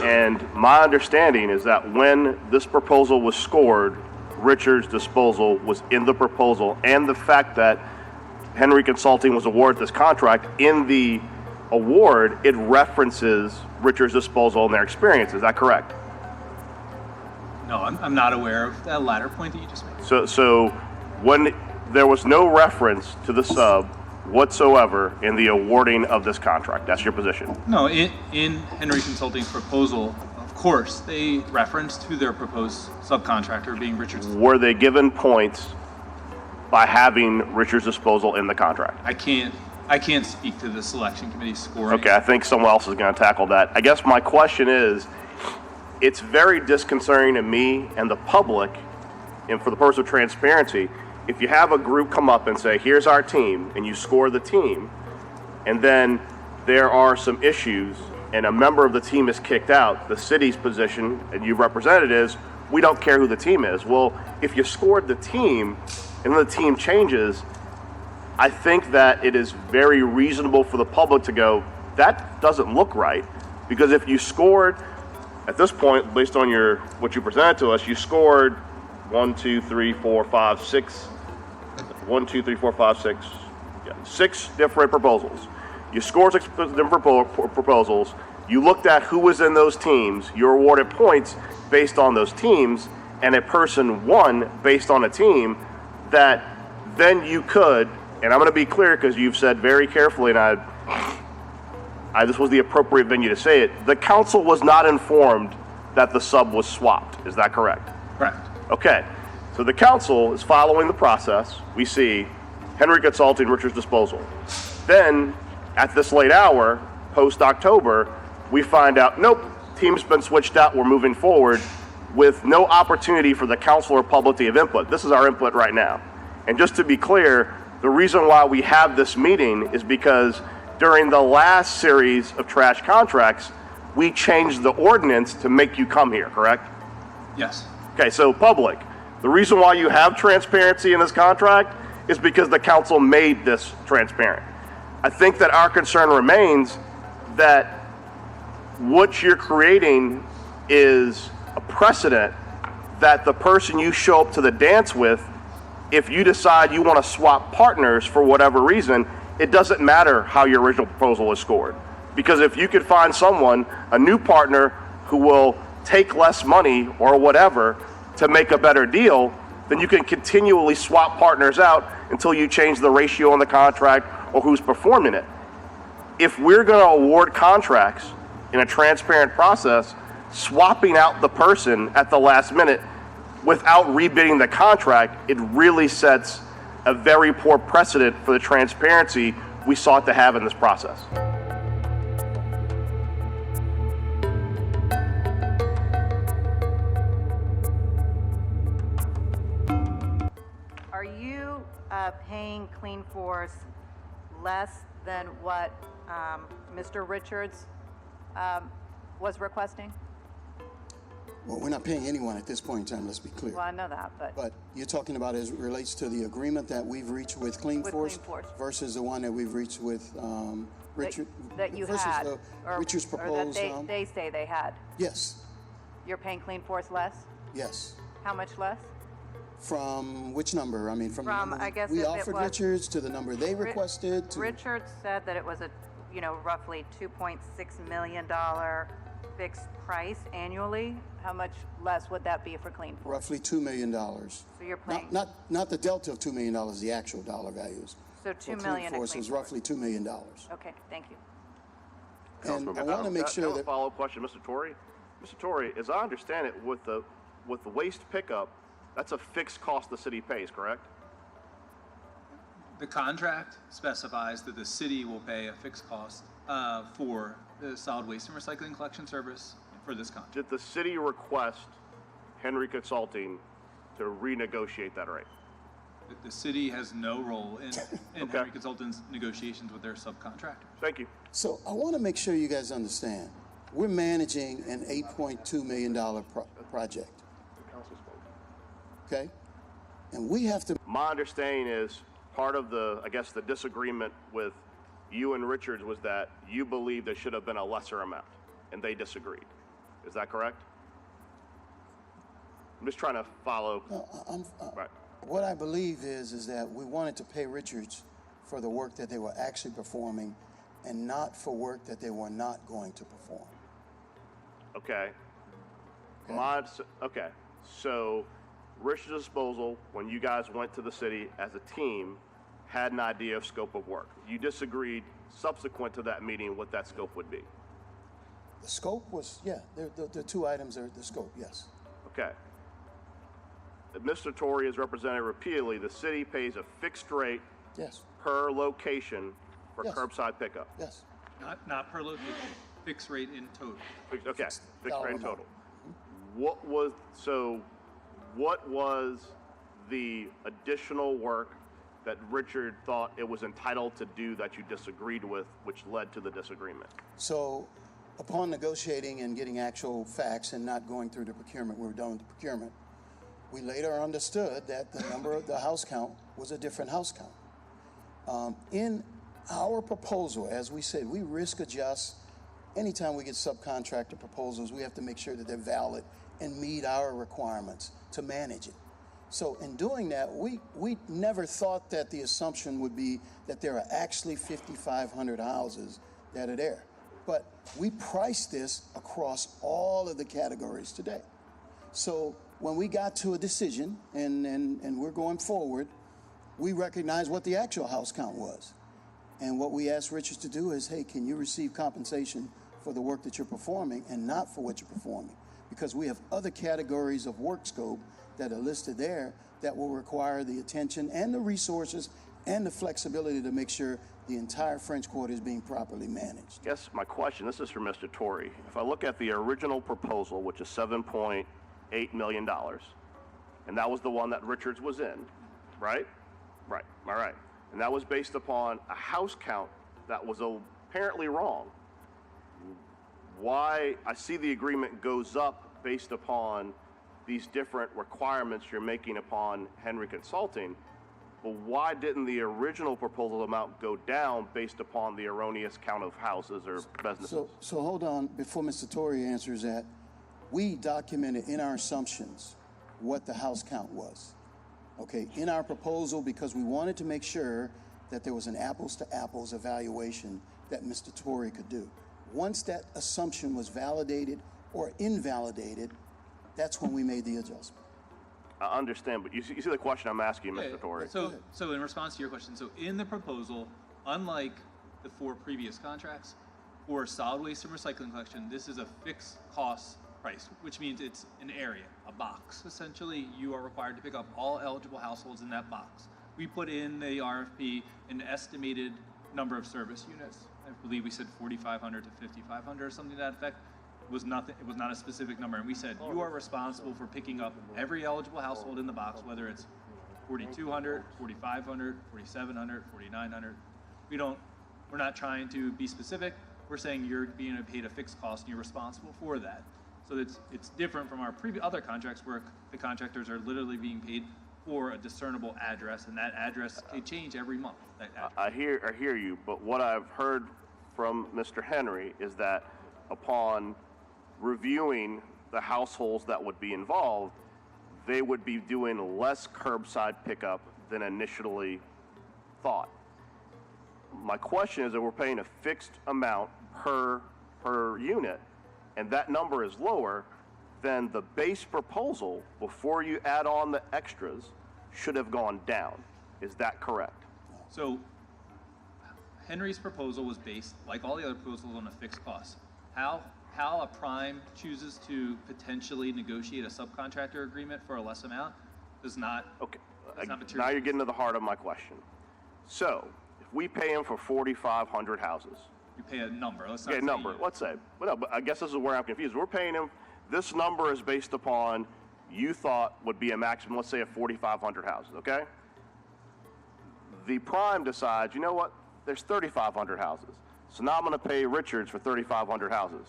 And my understanding is that when this proposal was scored, Richards Disposal was in the proposal, and the fact that Henry Consulting was awarded this contract, in the award, it references Richards Disposal and their experience. Is that correct? No, I'm not aware of that latter point that you just made. So when there was no reference to the sub whatsoever in the awarding of this contract, that's your position? No, in Henry Consulting's proposal, of course, they referenced who their proposed subcontractor being Richards. Were they given points by having Richards Disposal in the contract? I can't speak to the selection committee scoring. Okay, I think someone else is going to tackle that. I guess my question is, it's very disconcerting to me and the public, and for the purpose of transparency, if you have a group come up and say, here's our team, and you score the team, and then there are some issues, and a member of the team is kicked out, the city's position, and you represented is, we don't care who the team is. Well, if you scored the team, and then the team changes, I think that it is very reasonable for the public to go, that doesn't look right. Because if you scored, at this point, based on what you presented to us, you scored 6 different proposals. You scored 6 different proposals. You looked at who was in those teams. You're awarded points based on those teams, and a person won based on a team that then you could, and I'm going to be clear because you've said very carefully, and this was the appropriate venue to say it, the council was not informed that the sub was swapped. Is that correct? Correct. Okay. So the council is following the process. We see Henry Consulting, Richards Disposal. Then, at this late hour, post-October, we find out, nope, team's been switched out, we're moving forward, with no opportunity for the council or public to give input. This is our input right now. And just to be clear, the reason why we have this meeting is because during the last series of trash contracts, we changed the ordinance to make you come here, correct? Yes. Okay, so public, the reason why you have transparency in this contract is because the council made this transparent. I think that our concern remains that what you're creating is a precedent that the person you show up to the dance with, if you decide you want to swap partners for whatever reason, it doesn't matter how your original proposal was scored. Because if you could find someone, a new partner, who will take less money or whatever to make a better deal, then you can continually swap partners out until you change the ratio on the contract or who's performing it. If we're going to award contracts in a transparent process, swapping out the person at the last minute without rebidding the contract, it really sets a very poor precedent for the transparency we sought to have in this process. Are you paying Clean Force less than what Mr. Richards was requesting? Well, we're not paying anyone at this point in time, let's be clear. Well, I know that, But you're talking about as it relates to the agreement that we've reached with Clean Force versus the one that we've reached with Richard? that you versus had, Richard's or proposed. that they say they had. Yes, You're paying Clean Force less? yes. How much less? From which number? I mean, from the From, number I guess we if it offered was- Richards to the number they requested to. Richards said that it was a, roughly $2.6 million fixed price annually. How much less would that be for Clean Force? Roughly $2 million. So you're paying, Not the delta of $2 million, the actual dollar values. so $2 million Clean Force is roughly $2 million. Okay, thank you. And I want to make sure I have that. a follow-up question, Mr. Torrey. Mr. Torrey, as I understand it, with the waste pickup, that's a fixed cost the city pays, correct? The contract specifies that the city will pay a fixed cost for the solid waste and recycling collection service for this contract. Did the city request Henry Consulting to renegotiate that rate? The city has no role in Okay. Henry Consultant's negotiations with their subcontractors. Thank you. So I want to make sure you guys understand. We're managing an $8.2 million project. Okay? And we have to. My understanding is part of the disagreement with you and Richards was that you believed there should have been a lesser amount, and they disagreed. Is that correct? I'm just trying to follow. Right. What I believe is that we wanted to pay Richards for the work that they were actually performing and not for work that they were not going to perform. Okay. Okay. So, Richards Disposal, when you guys went to the city as a team, had an idea of scope of work. You disagreed subsequent to that meeting what that scope would be. The scope was, yeah, the two items are the scope, yes. Okay. Mr. Torrey has represented repeatedly the city pays a fixed rate Yes, per location for Yes. curbside pickup. yes. Not per location, fixed rate in total. Okay, fixed dollar rate in amount. total. What was the additional work that Richard thought it was entitled to do that you disagreed with, which led to the disagreement? So upon negotiating and getting actual facts and not going through the procurement, we were done with the procurement, we later understood that the number of the house count was a different house count. In our proposal, as we said, we risk adjust. Anytime we get subcontractor proposals, we have to make sure that they're valid and meet our requirements to manage it. So in doing that, we never thought that the assumption would be that there are actually 5,500 houses that are there. But we priced this across all of the categories today. So when we got to a decision and we're going forward, we recognized what the actual house count was. And what we asked Richards to do is, hey, can you receive compensation for the work that you're performing and not for what you're performing? Because we have other categories of work scope that are listed there that will require the attention and the resources and the flexibility to make sure the entire French Quarter is being properly managed. Yes, my question, this is for Mr. Torrey. If I look at the original proposal, which is $7.8 million, and that was the one that Richards was in, right? Right, all right. And that was based upon a house count that was apparently wrong. Why I see the agreement goes up based upon these different requirements you're making upon Henry Consulting, but why didn't the original proposal amount go down based upon the erroneous count of houses or businesses? So hold on, before Mr. Torrey answers that, we documented in our assumptions what the house count was. Okay, in our proposal, because we wanted to make sure that there was an apples to apples evaluation that Mr. Torrey could do. Once that assumption was validated or invalidated, that's when we made the adjustment. I understand, but you see the question I'm asking, Mr. Torrey. So in response to your question, so in the proposal, unlike the 4 previous contracts, for solid waste and recycling collection, this is a fixed cost price, which means it's an area, a box. Essentially, you are required to pick up all eligible households in that box. We put in the RFP an estimated number of service units. I believe we said 4,500 to 5,500 or something to that effect. It was not a specific number, and we said you are responsible for picking up every eligible household in the box, whether it's 4,200, 4,500, 4,700, 4,900. We're not trying to be specific. We're saying you're being paid a fixed cost and you're responsible for that. So it's different from our other contracts where the contractors are literally being paid for a discernible address, and that address can change every month. I hear you, but what I've heard from Mr. Henry is that upon reviewing the households that would be involved, they would be doing less curbside pickup than initially thought. My question is that we're paying a fixed amount per unit, and that number is lower than the base proposal before you add on the extras should have gone down. Is that correct? So Henry's proposal was based, like all the other proposals, on a fixed cost. How a prime chooses to potentially negotiate a subcontractor agreement for a less amount does not. Okay. Does not materialize. Now you're getting to the heart of my question. So, if we pay him for 4,500 houses, You pay a number. Let's not okay, say number, unit. let's say. Well, no, but I guess this is where I'm confused. We're paying him, this number is based upon, you thought would be a maximum, let's say, of 4,500 houses, okay? The prime decides, you know what, there's 3,500 houses. So now I'm going to pay Richards for 3,500 houses.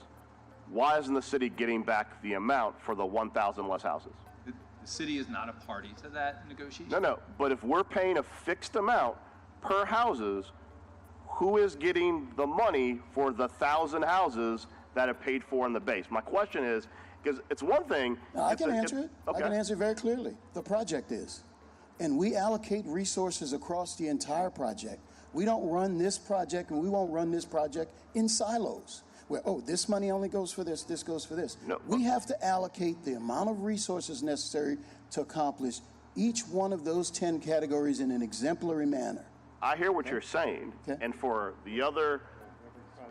Why isn't the city getting back the amount for the 1,000 less houses? The city is not a party to that negotiation. No, but if we're paying a fixed amount per houses, who is getting the money for the 1,000 houses that are paid for in the base. My question is, because it's one thing. Now, I if can the- answer it. I Okay. can answer it very clearly. The project is. And we allocate resources across the entire project. We don't run this project and we won't run this project in silos where, oh, this money only goes for this, this goes for this. No. We have to allocate the amount of resources necessary to accomplish each one of those 10 categories in an exemplary manner. I hear what you're saying. Okay. And for the other,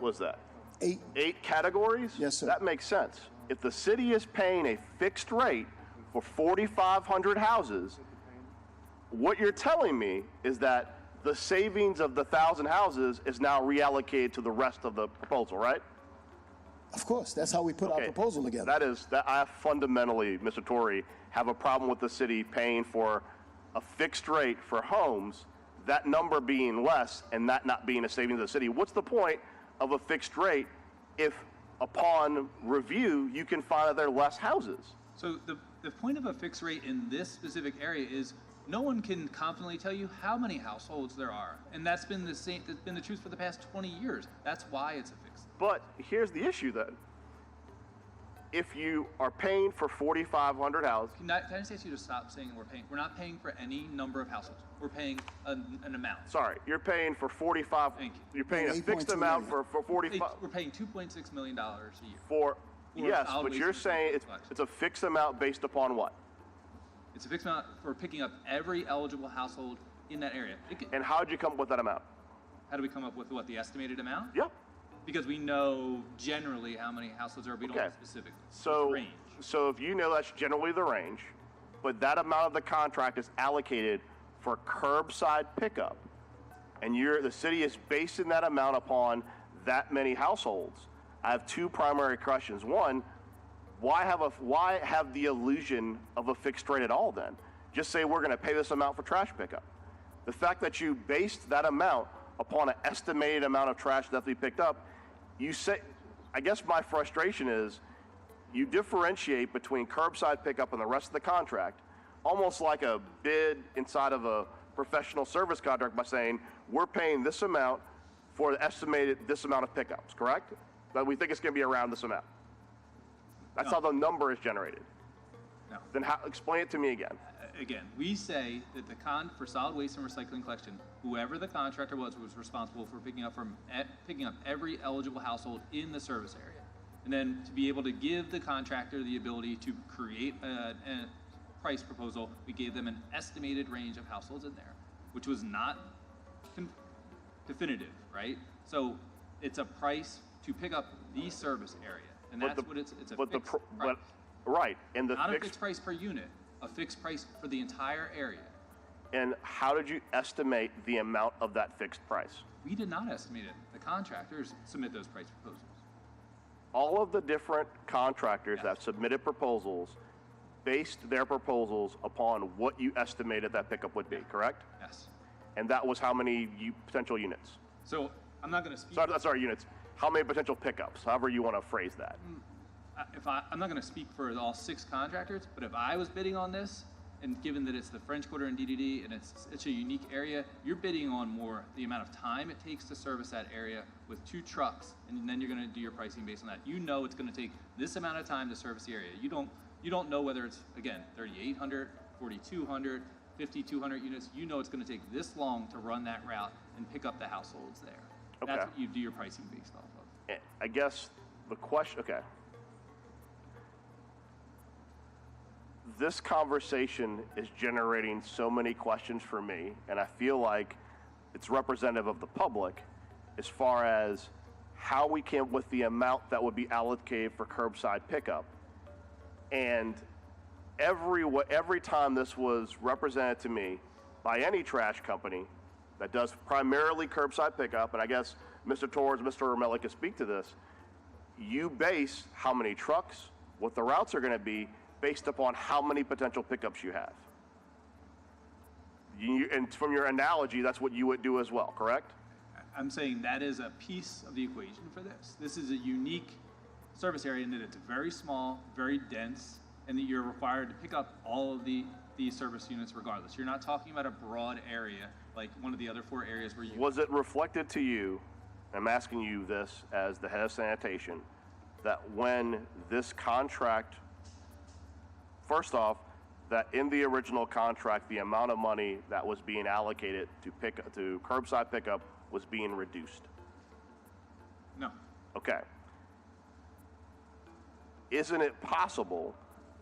what's that? 8 categories? Yes, sir. That makes sense. If the city is paying a fixed rate for 4,500 houses, what you're telling me is that the savings of the 1,000 houses is now reallocated to the rest of the proposal, right? Of course, that's how we put our Okay. proposal together. That I fundamentally, Mr. Torrey, have a problem with the city paying for a fixed rate for homes, that number being less and that not being a savings to the city. What's the point of a fixed rate if upon review you can find that there are less houses? So the point of a fixed rate in this specific area is no one can confidently tell you how many households there are. And that's been the same, that's been the truth for the past 20 years. That's why it's a fixed. But here's the issue then. If you are paying for 4,500 houses, Can I just ask you to stop saying we're paying? We're not paying for any number of households. We're paying an amount. sorry, you're paying for 45, Thank you. you're paying a 8.2 fixed amount million. for 45, We're paying $2.6 million a year. for, yes, solid but waste you're recycling saying collection. it's a fixed amount based upon what? It's a fixed amount for picking up every eligible household in that area. And how'd you come up with that amount? How do we come up with what, the estimated amount? Yep. Because we know generally how many households there are, but we don't know Okay. specifically. So, It's range. so if you know that's generally the range, but that amount of the contract is allocated for curbside pickup, and the city is basing that amount upon that many households, I have 2 primary questions. One, why have the illusion of a fixed rate at all then? Just say we're going to pay this amount for trash pickup. The fact that you based that amount upon an estimated amount of trash that we picked up, you say, I guess my frustration is you differentiate between curbside pickup and the rest of the contract, almost like a bid inside of a professional service contract by saying, we're paying this amount for the estimated this amount of pickups, correct? But we think it's going to be around this amount. That's No. how the number is generated. No. Then explain it to me again. Again, we say that for solid waste and recycling collection, whoever the contractor was responsible for picking up every eligible household in the service area. And then to be able to give the contractor the ability to create a price proposal, we gave them an estimated range of households in there, which was not definitive, right? So it's a price to pick up the service area, and that's what it's a but fixed price. but right, and the Not a fixed. fixed price per unit, a fixed price for the entire area. And how did you estimate the amount of that fixed price? We did not estimate it. The contractors submit those price proposals. All of the different contractors that submitted proposals based their proposals upon what you estimated that pickup would be, correct? Yes. And that was how many potential units? So I'm not going to speak. Sorry, units. How many potential pickups? However you want to phrase that. I'm not going to speak for all 6 contractors, but if I was bidding on this, and given that it's the French Quarter and DDD, and it's such a unique area, you're bidding on more the amount of time it takes to service that area with 2 trucks, and then you're going to do your pricing based on that. You know it's going to take this amount of time to service the area. You don't know whether it's, again, 3,800, 4,200, 5,200 units. You know it's going to take this long to run that route and pick up the households there. Okay. That's what you do your pricing based off of. I guess the question, okay. This conversation is generating so many questions for me, and I feel like it's representative of the public as far as how we came with the amount that would be allocated for curbside pickup. And every time this was represented to me by any trash company that does primarily curbside pickup, and I guess Mr. Torres, Mr. Romelli can speak to this, you base how many trucks, what the routes are going to be, based upon how many potential pickups you have. And from your analogy, that's what you would do as well, correct? I'm saying that is a piece of the equation for this. This is a unique service area in that it's very small, very dense, and that you're required to pick up all of the service units regardless. You're not talking about a broad area like one of the other 4 areas where you... Was it reflected to you, I'm asking you this as the head of sanitation, that when this contract, first off, that in the original contract, the amount of money that was being allocated to curbside pickup was being reduced? No. Okay. Isn't it possible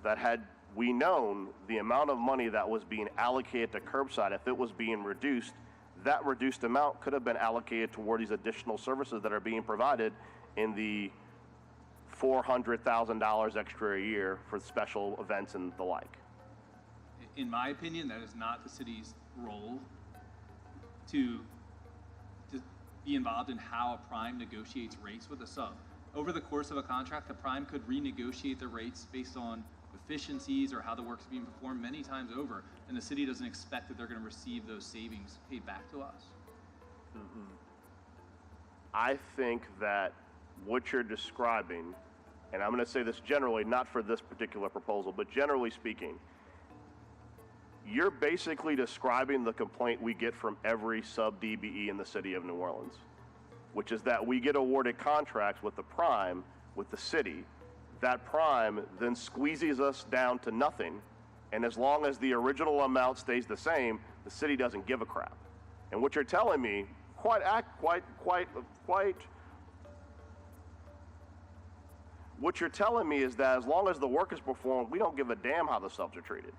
that had we known the amount of money that was being allocated to curbside, if it was being reduced, that reduced amount could have been allocated toward these additional services that are being provided in the $400,000 extra a year for special events and the like? In my opinion, that is not the city's role to be involved in how a prime negotiates rates with a sub. Over the course of a contract, the prime could renegotiate the rates based on efficiencies or how the work's being performed many times over, and the city doesn't expect that they're going to receive those savings paid back to us. I think that what you're describing, and I'm going to say this generally, not for this particular proposal, but generally speaking, you're basically describing the complaint we get from every sub DBE in the city of New Orleans, which is that we get awarded contracts with the prime, with the city. That prime then squeezes us down to nothing, and as long as the original amount stays the same, the city doesn't give a crap. And what you're telling me, what you're telling me is that as long as the work is performed, we don't give a damn how the subs are treated.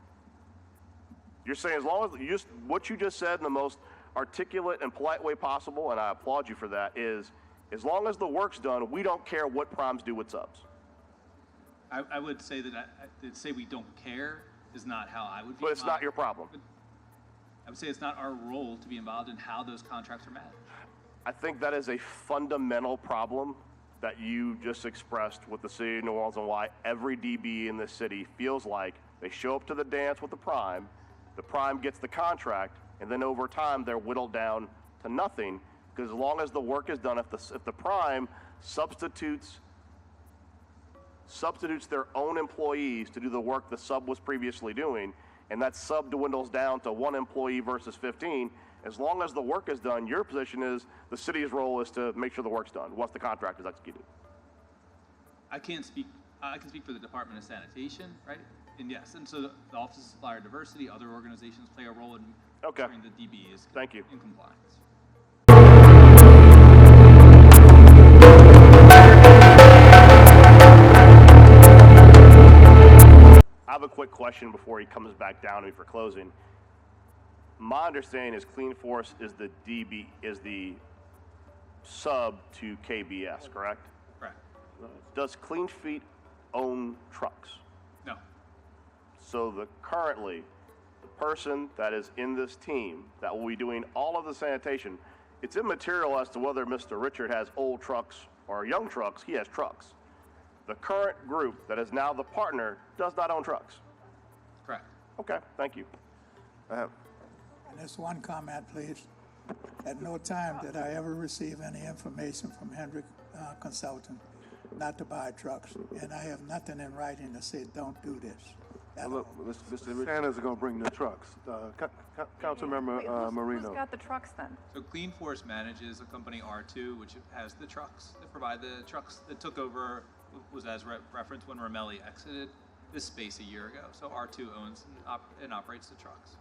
You're saying as long as what you just said in the most articulate and polite way possible, and I applaud you for that, is as long as the work's done, we don't care what primes do with subs. I would say that to say we don't care is not how I would be But it's not involved. your problem. I would say it's not our role to be involved in how those contracts are managed. I think that is a fundamental problem that you just expressed with the city of New Orleans and why every DB in this city feels like they show up to the dance with the prime gets the contract, and then over time they're whittled down to nothing, because as long as the work is done, if the prime substitutes their own employees to do the work the sub was previously doing, and that sub dwindles down to 1 employee versus 15, as long as the work is done, your position is the city's role is to make sure the work's done once the contract is executed. I can speak for the Department of Sanitation, right? And yes, and so the Office of Supplier Diversity, other organizations play a role in Okay. ensuring the DB is Thank you. in compliance. I have a quick question before he comes back down to me for closing. My understanding is Clean Force is the sub to KBS, correct? Correct. Does Clean Feet own trucks? No. So currently, the person that is in this team that will be doing all of the sanitation, it's immaterial as to whether Mr. Richard has old trucks or young trucks, he has trucks. The current group that is now the partner does not own trucks. Correct. Okay, thank you. And just one comment, please. At no time did I ever receive any information from Hendrick Consulting not to buy trucks, and I have nothing in writing to say don't do this. at Look, all. Mr. Sanders is going to bring the trucks. Councilmember Wait, who's Marino. got the trucks then? So Clean Force manages a company R2, which has the trucks that provide the trucks that took over, was as referenced when Ramelli exited this space a year ago. So R2 owns and operates the trucks.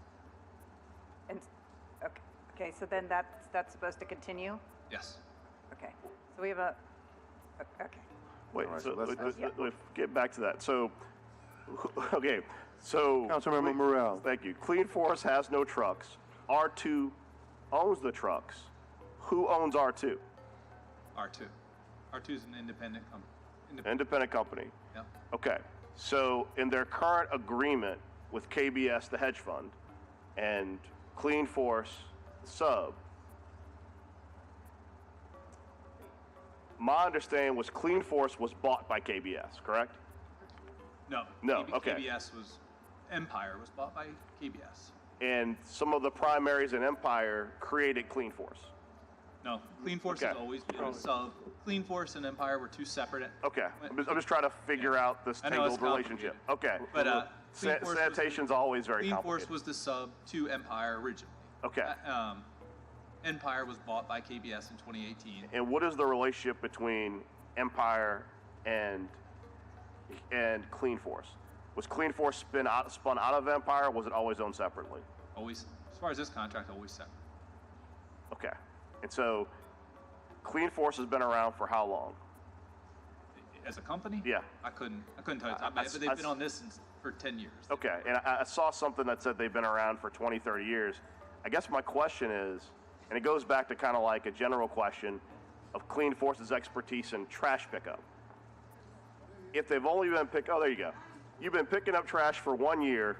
And, okay, so then that's supposed to continue? Yes. Okay, so we have a, okay. Wait, All right, so so let's- let's get back to that. So, okay, so. Councilmember Morrell. Thank you. Clean Force has no trucks. R2 owns the trucks. Who owns R2? R2. R2 is an independent company. Independent company. Yeah. Okay, so in their current agreement with KBS, the hedge fund, and Clean Force sub, my understanding was Clean Force was bought by KBS, correct? No. No, okay. KBS Empire was bought by KBS. And some of the primaries in Empire created Clean Force. No, Clean Force Okay. has always been a sub. Clean Force and Empire were two separate. Okay, I'm just trying to figure out this I know it's tangled relationship. Okay. But Clean Force was the- Sanitation's always very Clean Force complicated. was the sub to Empire originally. Okay. Empire was bought by KBS in 2018. And what is the relationship between Empire and Clean Force. Was Clean Force spun out of Empire, or was it always owned separately? Always, as far as this contract, always separate. Okay. And so Clean Force has been around for how long? As a company? Yeah. I couldn't tell you, but they've been on this for 10 years. Okay. And I saw something that said they've been around for 20, 30 years. I guess my question is, and it goes back to kind of like a general question of Clean Force's expertise in trash pickup. If they've only been there you go. You've been picking up trash for 1 year.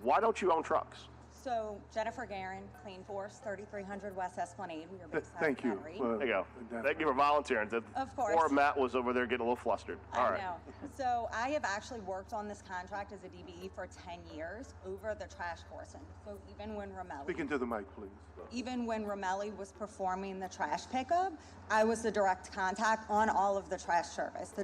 Why don't you own trucks? So Jennifer Guerin, Clean Force, 3300 West Esplanade. We are based out Thank of you. Metairie. There you go. That- Thank you for volunteering. Of course. Poor Matt was over there getting a little flustered. All right. I know. So I have actually worked on this contract as a DBE for 10 years over the trash portion. So even when Speak into the mic, please. Romelli was performing the trash pickup, I was the direct contact on all of the trash service. The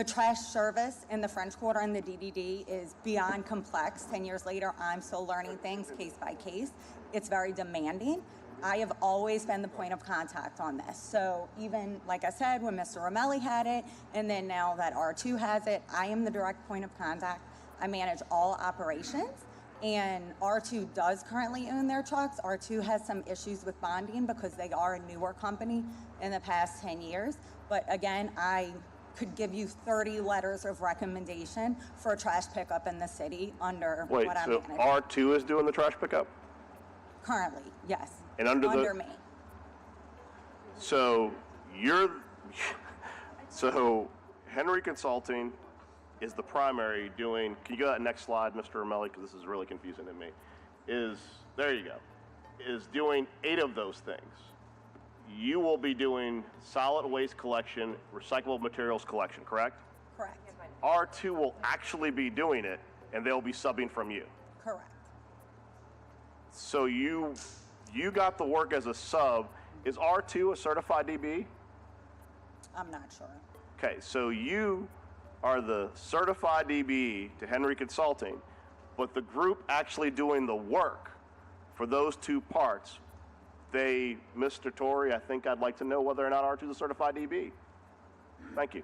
trash service in the French Quarter and the DDD is beyond complex. 10 years later, I'm still learning things case by case. It's very demanding. I have always been the point of contact on this. So even, like I said, when Mr. Romelli had it, and then now that R2 has it, I am the direct point of contact. I manage all operations. And R2 does currently own their trucks. R2 has some issues with bonding because they are a newer company in the past 10 years. But again, I could give you 30 letters of recommendation for trash pickup in the city under Wait, what I'm so managing. R2 is doing the trash pickup? Currently, yes. And under me. So so Henry Consulting is the primary doing, can you go to that next slide, Mr. Romelli, because this is really confusing to me, there you go, is doing 8 of those things. You will be doing solid waste collection, recyclable materials collection, correct? Correct. R2 will actually be doing it, and they'll be subbing from you. Correct. So you got the work as a sub. Is R2 a certified DB? I'm not sure. Okay, so you are the certified DB to Henry Consulting, but the group actually doing the work for those 2 parts, Mr. Torrey, I think I'd like to know whether or not R2 is a certified DB. Thank you.